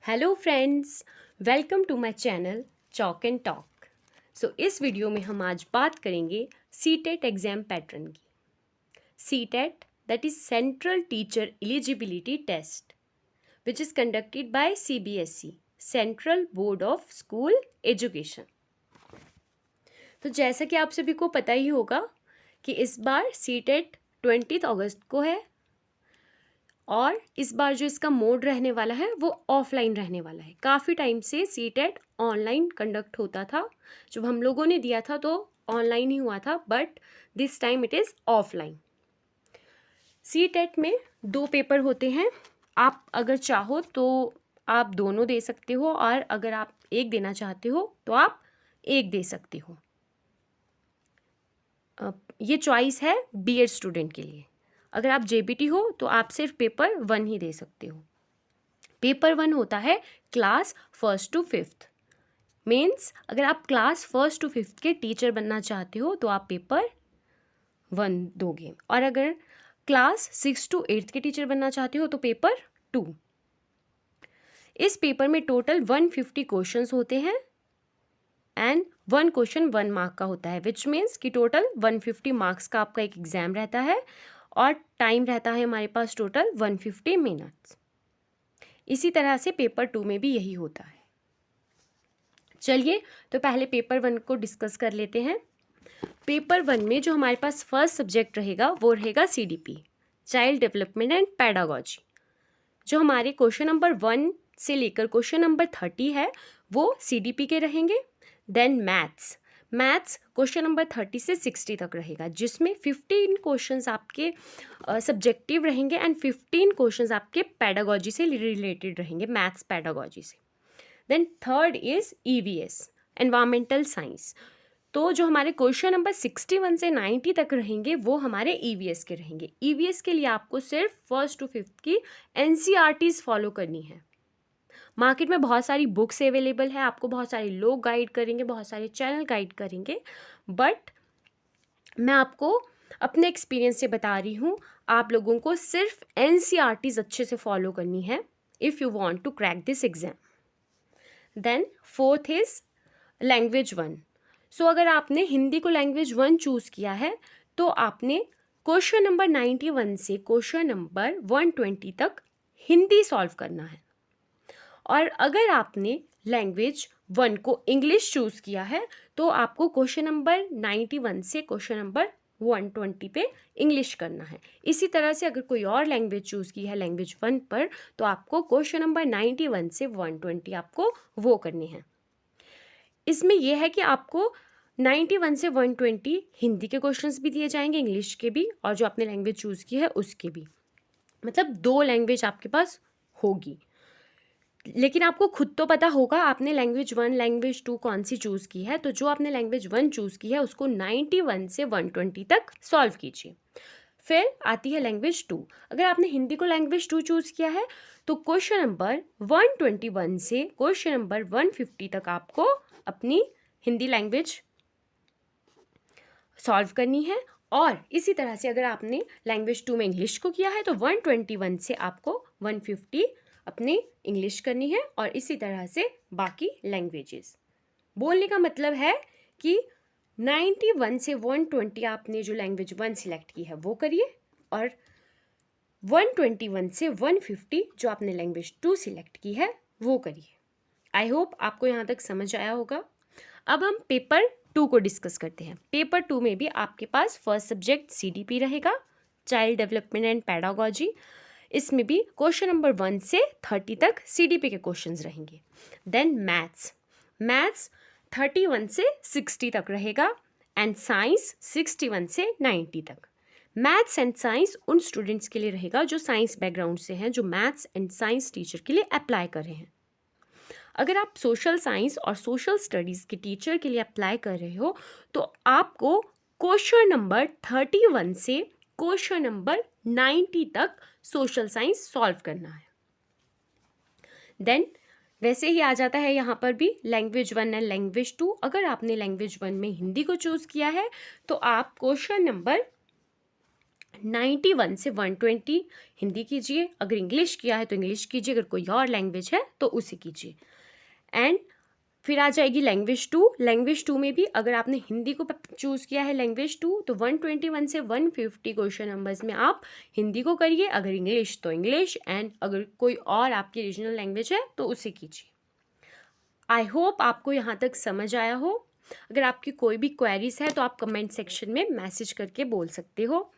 Hello friends, welcome to my channel chalk and talk. इस video में हम आज बात करेंगे सीटेट एग्ज़ाम पैटर्न की। CTET that is central teacher eligibility test which is conducted by CBSE, central board of school education. तो जैसा कि आप सभी को पता ही होगा कि इस बार सीटेट 20 अगस्त को है और इस बार जो इसका मोड रहने वाला है वो ऑफलाइन रहने वाला है। काफ़ी टाइम से सीटेट ऑनलाइन कंडक्ट होता था, जब हम लोगों ने दिया था तो ऑनलाइन ही हुआ था, but this time it is offline. CTET में 2 पेपर होते हैं। आप अगर चाहो तो आप दोनों दे सकते हो और अगर आप एक देना चाहते हो तो आप एक दे सकते हो। ये चॉइस है बीएड स्टूडेंट के लिए। अगर आप जेबीटी हो तो आप सिर्फ पेपर 1 ही दे सकते हो। पेपर 1 होता है class 1st to 5th। Means अगर आप क्लास 1st to 5th के टीचर बनना चाहते हो तो आप पेपर 1 दोगे, और अगर क्लास 6 to 8th के टीचर बनना चाहते हो तो पेपर 2। इस पेपर में टोटल 150 क्वेश्चंस होते हैं एंड 1 क्वेश्चन 1 मार्क का होता है, विच मीन्स कि टोटल 150 मार्क्स का आपका एक एग्ज़ाम रहता है और टाइम रहता है हमारे पास टोटल 150 मिनट्स। इसी तरह से पेपर 2 में भी यही होता है। चलिए तो पहले पेपर 1 को डिस्कस कर लेते हैं। पेपर 1 में जो हमारे पास फर्स्ट सब्जेक्ट रहेगा वो रहेगा CDP, child development and pedagogy. जो हमारे क्वेश्चन नंबर 1 से लेकर क्वेश्चन नंबर 30 है वो सीडीपी के रहेंगे। देन मैथ्स क्वेश्चन नंबर 30 से 60 तक रहेगा, जिसमें 15 क्वेश्चंस आपके सब्जेक्टिव रहेंगे एंड 15 क्वेश्चंस आपके पैडागोजी से रिलेटेड रहेंगे, मैथ्स पैडागोजी से। Then third is EVS, environmental science. तो जो हमारे क्वेश्चन नंबर 61 से 90 तक रहेंगे वो हमारे ईवीएस के रहेंगे। ईवीएस के लिए आपको सिर्फ 1st to 5th की एनसीईआरटीज़ फॉलो करनी है। मार्केट में बहुत सारी बुक्स अवेलेबल है, आपको बहुत सारे लोग गाइड करेंगे, बहुत सारे चैनल गाइड करेंगे, बट मैं आपको अपने एक्सपीरियंस से बता रही हूँ, आप लोगों को सिर्फ एनसीईआरटीज़ अच्छे से फॉलो करनी है if you want to crack this exam. Then fourth is language 1। So अगर आपने हिंदी को लैंग्वेज 1 चूज़ किया है तो आपने क्वेश्चन नंबर 91 से क्वेश्चन नंबर 120 तक हिंदी सॉल्व करना है। और अगर आपने लैंग्वेज 1 को इंग्लिश चूज़ किया है तो आपको क्वेश्चन नंबर 91 से क्वेश्चन नंबर 120 पे इंग्लिश करना है। इसी तरह से अगर कोई और लैंग्वेज चूज़ की है लैंग्वेज 1 पर तो आपको क्वेश्चन नंबर 91 से 120 आपको वो करने हैं। इसमें यह है कि आपको 91 से 120 हिंदी के क्वेश्चंस भी दिए जाएंगे, इंग्लिश के भी, और जो आपने लैंग्वेज चूज़ की है उसके भी। मतलब 2 लैंग्वेज आपके पास होगी, लेकिन आपको खुद तो पता होगा आपने लैंग्वेज 1 लैंग्वेज 2 कौन सी चूज़ की है। तो जो आपने लैंग्वेज 1 चूज़ की है उसको 91 से 120 तक सॉल्व कीजिए। फिर आती है लैंग्वेज 2। अगर आपने हिंदी को लैंग्वेज 2 चूज़ किया है तो क्वेश्चन नंबर 121 से क्वेश्चन नंबर 150 तक आपको अपनी हिंदी लैंग्वेज सॉल्व करनी है। और इसी तरह से अगर आपने लैंग्वेज 2 में इंग्लिश को किया है तो 121 से आपको 150 अपनी इंग्लिश करनी है, और इसी तरह से बाकी लैंग्वेजेस। बोलने का मतलब है कि 91 से 120 आपने जो लैंग्वेज 1 सिलेक्ट की है वो करिए, और 121 से 150 जो आपने लैंग्वेज 2 सिलेक्ट की है वो करिए। आई होप आपको यहाँ तक समझ आया होगा। अब हम पेपर 2 को डिस्कस करते हैं। पेपर 2 में भी आपके पास फर्स्ट सब्जेक्ट सीडीपी रहेगा, चाइल्ड डेवलपमेंट एंड पैडागोजी। इसमें भी क्वेश्चन नंबर 1 से 30 तक सीडीपी के क्वेश्चंस रहेंगे। देन मैथ्स 31 से 60 तक रहेगा एंड साइंस 61 से 90 तक। मैथ्स एंड साइंस उन स्टूडेंट्स के लिए रहेगा जो साइंस बैकग्राउंड से हैं, जो मैथ्स एंड साइंस टीचर के लिए अप्लाई कर रहे हैं। अगर आप सोशल साइंस और सोशल स्टडीज़ के टीचर के लिए अप्लाई कर रहे हो तो आपको क्वेश्चन नंबर 31 से क्वेश्चन नंबर 90 तक सोशल साइंस सॉल्व करना है। देन वैसे ही आ जाता है यहाँ पर भी लैंग्वेज 1 एंड लैंग्वेज 2। अगर आपने लैंग्वेज 1 में हिंदी को चूज़ किया है तो आप क्वेश्चन नंबर 91 से 120 हिंदी कीजिए, अगर इंग्लिश किया है तो इंग्लिश कीजिए, अगर कोई और लैंग्वेज है तो उसे कीजिए। एंड फिर आ जाएगी लैंग्वेज 2। लैंग्वेज 2 में भी अगर आपने हिंदी को चूज़ किया है लैंग्वेज 2, तो 121 से 150 क्वेश्चन नंबर्स में आप हिंदी को करिए, अगर इंग्लिश तो इंग्लिश, एंड अगर कोई और आपकी रीजनल लैंग्वेज है तो उसे कीजिए। आई होप आपको यहाँ तक समझ आया हो। अगर आपकी कोई भी क्वेरीज है तो आप कमेंट सेक्शन में मैसेज करके बोल सकते हो।